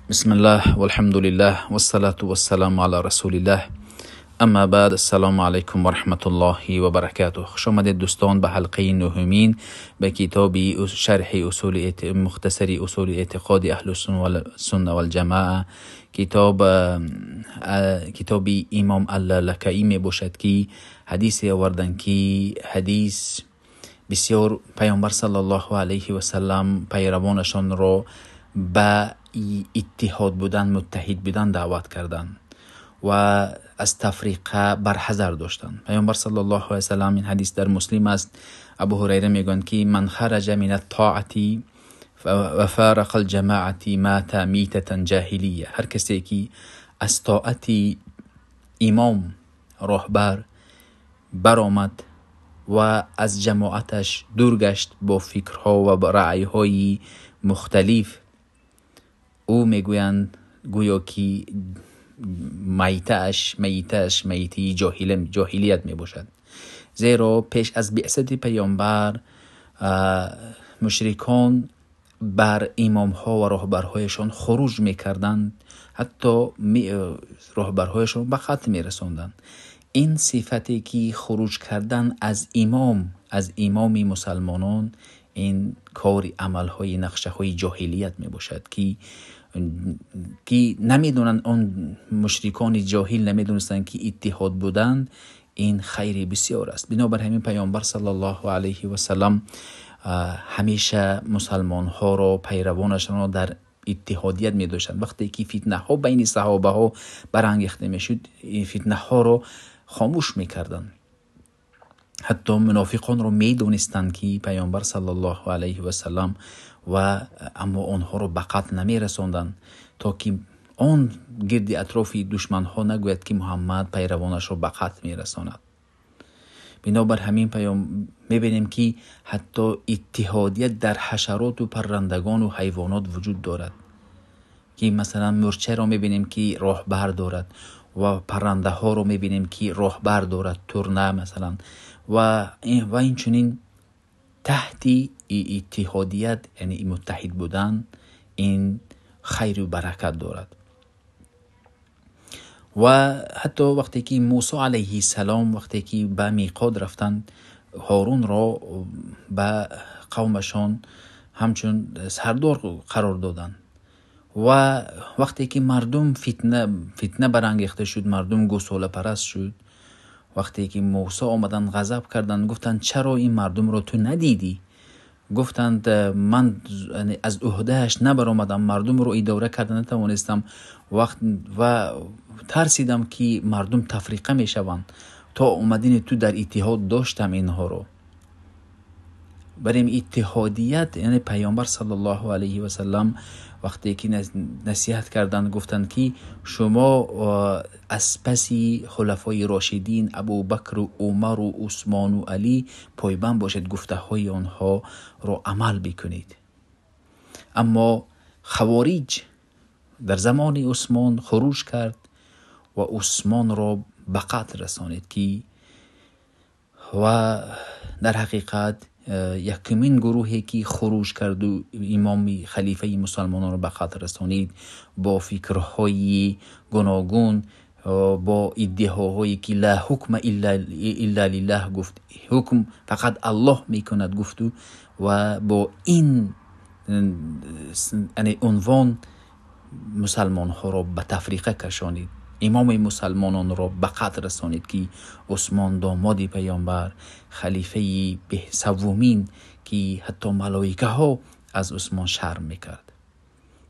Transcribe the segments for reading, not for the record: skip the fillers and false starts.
بسم الله والحمد لله والصلاة والسلام على رسول الله. اما بعد، السلام علیکم و رحمت الله و برکاته. خوش آمدید دوستان به حلقه نهمین به کتاب شرح مختصری اصول اعتقاد اهل السنه والجماعه. کتاب امام اللالکائی می باشد که حدیث آوردن که حدیث بسیار پیامبر صلی الله علیه و سلم پیروانشان را به اتحاد بودن، متحد بودن دعوت کردند و از تفریقه برحذر داشتند. پیامبر صلی الله علیه و سلم، این حدیث در مسلم است، ابو هریره میگن که من خرج من الطاعه و فارق الجماعه مات میتة جاهلیه. هر کسی که از طاعت امام راهبر برآمد و از جماعتش دور گشت با فکرها و رأیهای مختلف، او میگویند گویا که میتی جاهلیت می باشد. زیرا پیش از بعثت پیامبر مشرکان بر امام ها و راهبرهایشان خروج میکردند، حتی راهبرهایشان به قتل میرساندند. این صفتی که خروج کردن از امام مسلمانان، این کار عملهای نقشه های جاهلیت می باشد که نمیدونن، اون مشرکان جاهل نمیدونستن که اتحاد بودن این خیر بسیار است. بنابر همین پیامبر صلی الله علیه و سلم همیشه مسلمان ها را، پیروانشان را در اتحادیت می داشتند. وقتی که فتنه ها بین صحابه ها برانگیخته می شد، این فتنه ها را خاموش می کردند. حتی منافقان رو می دونستند که پیامبر صلی الله علیه و سلم و اما آنها رو به قتل نمی رساندند تا که آن گرد اطراف دشمن ها نگوید که محمد پیروانش رو به قتل می رساند. بنابر همین می بینیم که حتی اتحادیت در حشرات و پرندگان و حیوانات وجود دارد، که مثلا مرچه رو می بینیم که راهبر دارد و پرنده ها رو می بینیم که راهبر دارد، ترنه مثلا، و این چنین تحت اتحادیت، یعنی متحد بودن، این خیر و برکت دارد. و حتی وقتی که موسی علیه السلام وقتی که به میقات رفتند، هارون را به قومشان همچون سردار قرار دادند و وقتی که مردم فتنه برانگیخته شد، مردم گوساله پرست شد، وقتی که موسی آمدن غضب کردند، گفتند چرا این مردم رو تو ندیدی؟ گفتند من از عهدهش نبرآمدم، مردم رو اداره کردن نتوانستم و ترسیدم که مردم تفریقه می شوند، تا اومدین تو در اتحاد داشتم اینها رو. بریم اتحادیت، یعنی پیامبر صلی الله علیه و سلم وقتی که نصیحت کردند، گفتند که شما از پس خلفای راشدین ابو بکر و عمر و عثمان و علی پایبند باشید، گفته های آنها رو عمل بکنید. اما خوارج در زمان عثمان خروج کرد و عثمان را به قتل رسانید، که و در حقیقت یکمین گروهی که خروج کرد و امام خلیفه مسلمانان را به قتل رسانید، با فکرهای گوناگون، با ادعاهایی که لا حکم الا لله گفت، حکم فقط الله میکند گفت، و با این عنوان مسلمان ها را به تفریقه کشانید، امام مسلمانان را به قتل رسانید، که عثمان داماد پیامبر، خلیفه به سومین، که حتی ملائکه ها از عثمان شرم میکرد.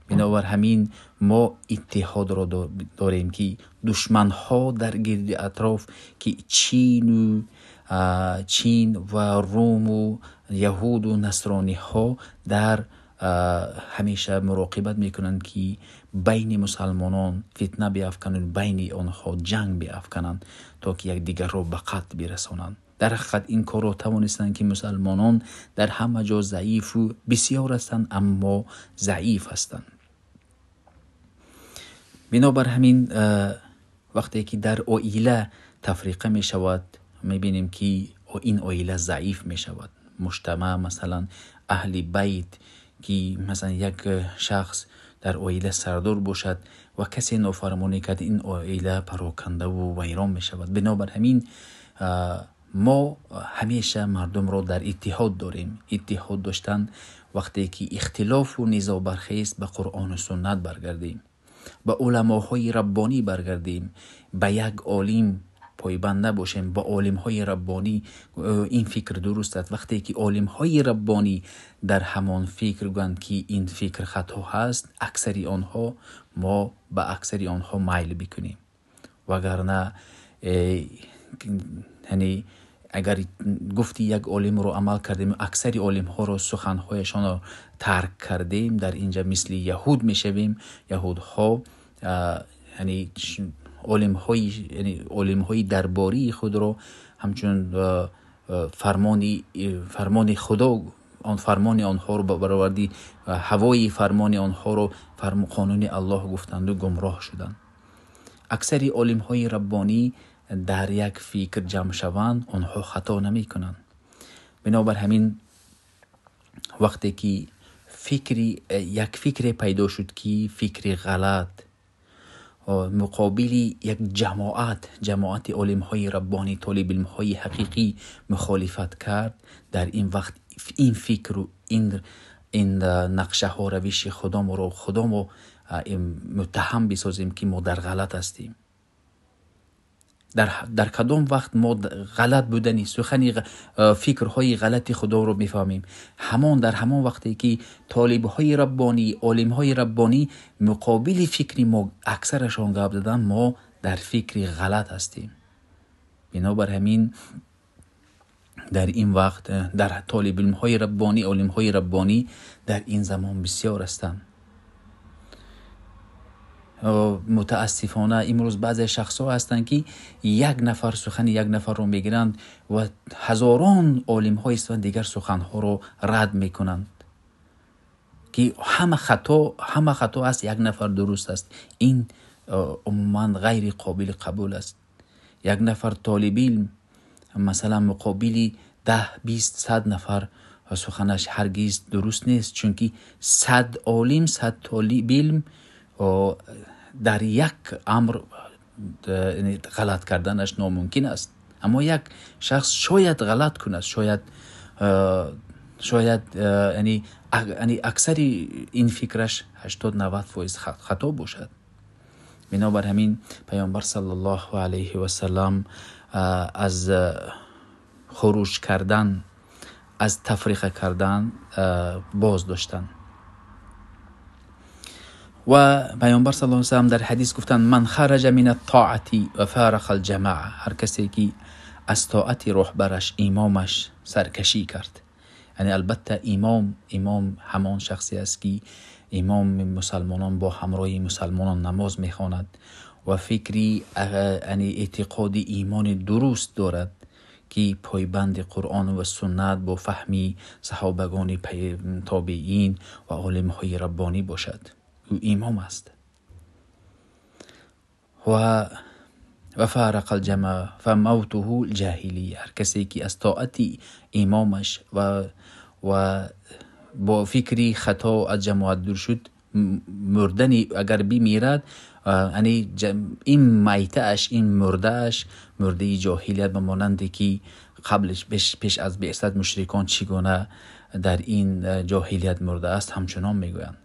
بنابر همین ما اتحاد را داریم که دشمن ها در گرد اطراف، که چین و روم و یهود و نصرانی ها در همیشه مراقبت میکنند که بین مسلمانان فتنه بیافکنند، بین آنها جنگ بیافکنند، تا که یک دیگر را به قتل برسانند. در حقیقت این کار را توانستند که مسلمانان در همه جا ضعیف و بسیار هستند، اما ضعیف هستند. بنابر همین وقتی که در عائله تفریقه می شود، می بینیم که این عائله ضعیف می شود. مجتمع، مثلا اهل بیت، که مثلا یک شخص در عائله سردار باشد و کسی نافرمانی کرد این عائله پراکنده و ویران می شود. بنابر همین ما همیشه مردم را در اتحاد داریم. اتحاد داشتن وقتی که اختلاف و نزاع برخیست به قرآن و سنت برگردیم، به علماهای ربانی برگردیم، به یک عالم پایبند باشیم، با عالم های ربانی. این فکر درست است. وقتی که عالم های ربانی در همان فکر گویند که این فکر خطا هست، اکثری آنها ما به اکثری آنها میل بکنیم. وگرنه یعنی اگر گفتی یک عالم رو عمل کردیم، اکثری عالم ها رو سخنهایشان رو ترک کردیم، در اینجا مثل یهود میشویم. یهود ها یعنی عالم های درباری خود رو همچون فرمان خدا، آن فرمان آنها رو برآوردی، هوای فرمان آنها رو قانون الله گفتند و گمراه شدند. اکثری عالم های ربانی در یک فکر جمع شوند، آنها خطا نمی کنند. بنابر همین وقتی که یک فکر پیدا شد که فکر غلط مقابلی یک جماعت علم های ربانی، طالب علم های حقیقی مخالفت کرد، در این وقت این فکر و این نقشه ها روش خودم رو متهم بسازیم که ما در غلط هستیم. در کدام وقت ما غلط بودنی سخنی فکرهای غلطی خدا رو میفهمیم؟ در همان وقتی که طالبهای ربانی، عالمهای ربانی مقابل فکری ما اکثرشان گپ دادن، ما در فکری غلط هستیم. بنابر همین در این وقت در طالب علمهای ربانی، عالمهای ربانی در این زمان بسیار هستند. متاسفانه امروز بعضی شخص ها هستند که یک نفر سخن یک نفر رو میگیرند و هزاران عالم های هستند دیگر سخن ها رو رد میکنند که همه خطا است، یک نفر درست است. این عموما غیر قابل قبول است. یک نفر طالب علم مثلا مقابلی 10-20-100 نفر سخنش هرگز درست نیست، چون که 100 عالم 100 طالب علم در یک امر غلط کردنش ناممکن است. اما یک شخص شاید غلط کند، شاید یعنی اکثر این فکرش 80-90% خطا باشد. بنابر همین پیامبر صلی الله علیه و سلم از خروج کردن، از تفریقه کردن باز داشتن. و پیامبر صلی الله علیه و سلم در حدیث گفتند من خرج من الطاعة و فارق الجماعه، هر کسی که از طاعت رهبرش امامش سرکشی کرد. یعنی البته امام همان شخصی است که امام مسلمانان با همراه مسلمانان نماز میخواند و فکری یعنی اعتقاد ایمان درست دارد که پایبند قرآن و سنت با فهمی صحابگان تابعین و عالم‌های ربانی باشد. او امام است. و فارق الجماعه فموته الجاهلیه، هر کسی که از طاعت امامش و با فکری خطا از جماعت دور شد، مردنی اگر بمیرد، یعنی این میته‌اش، این مرده جاهلیت بمانند که قبلش پیش از بعثت مشرکان چگونه در این جاهلیت مرده است، همچنان میگویند.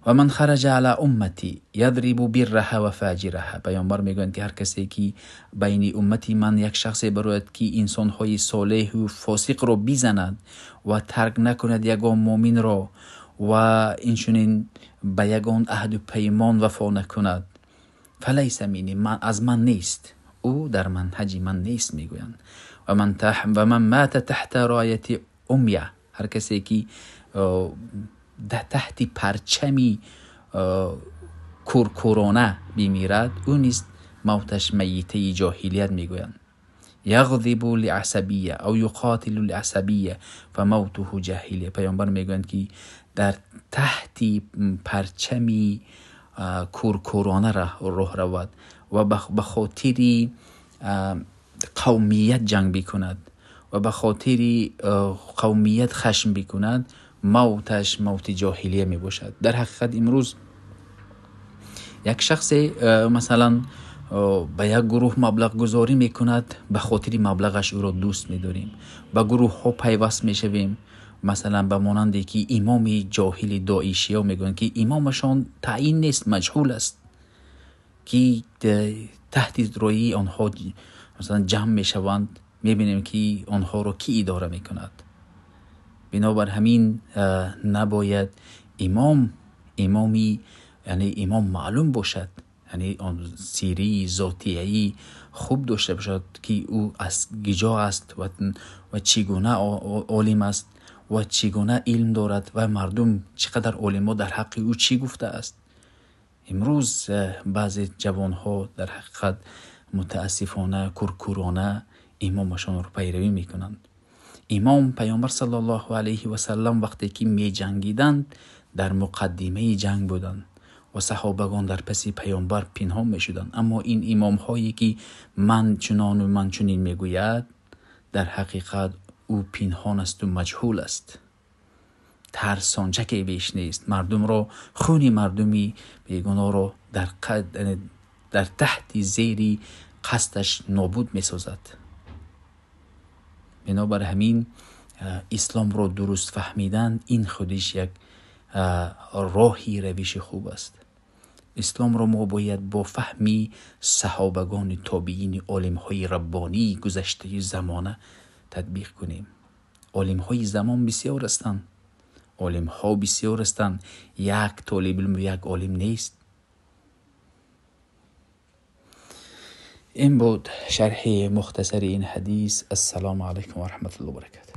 و من خرج علی امتی یضرب برها و فاجرها، پیامبر میگویند که هر کسی که بین امتی من یک شخصی برآید که انسان‌های صالح و فاسق را بزند و ترک نکند یگان مؤمن را و اینچنین به یگان عهد و پیمان وفا نکند، فلیس منی، از من نیست، او در منهج من نیست میگویند. و من مات تحت رایت امیه، هر کسی که تحت پرچمی کورکورانه بمیرد، او نیست موتش میته جاهلیت میگویند. یغضب لعصبیه او یقاتل لعصبیه فموته جاهلیه، پیامبر میگویند که در تحت پرچمی کورکورانه راه رود و به خاطر قومیت جنگ بکند و به خاطر قومیت خشم بکند، موتش موت جاهلیه می باشد. در حقیقت امروز یک شخص مثلا به یک گروه مبلغ گذاری می کند، به خاطر مبلغش او را دوست می داریم، به گروه ها پیوست می شویم. مثلا به مانندی که امام جاهل داعشی ها می گویند که امامشان تعیین نیست، مجهول است، که تحت رای آنها مثلا جمع می شوند، می بینیم که آنها را کی اداره می کند. بنابر همین نباید امامی یعنی امام معلوم باشد، یعنی آن سیری ذاتیایی خوب داشته باشد که او از گجا است و چگونه عالم است و چگونه علم دارد و مردم چقدر علما در حق او چی گفته است. امروز بعضی جوان ها در حقیقت متاسفانه کرکورانه امامشان رو پیروی میکنند. امام پیامبر صلی الله علیه و سلم وقتی که می جنگیدند در مقدمه جنگ بودند و صحابگان در پس پیامبر پنهان می شدند، اما این امام هایی که من چنان و من چنین می گوید، در حقیقت او پنهان است و مجهول است، ترسانچه که بیش نیست، مردم را خون مردمی بیگناه را در تحت زیر قصدش نابود می سازد. بنابر همین اسلام را درست فهمیدن این خودش یک راهی روش خوب است. اسلام را ما باید با فهمی صحابگان تابعین عالم های ربانی گذشته زمانه تطبیق کنیم. عالم های زمان بسیار هستند، عالم ها بسیار هستند، یک طالب علم و یک عالم نیست. این بود شرح مختصر این حدیث. السلام علیکم و رحمت الله و برکاته.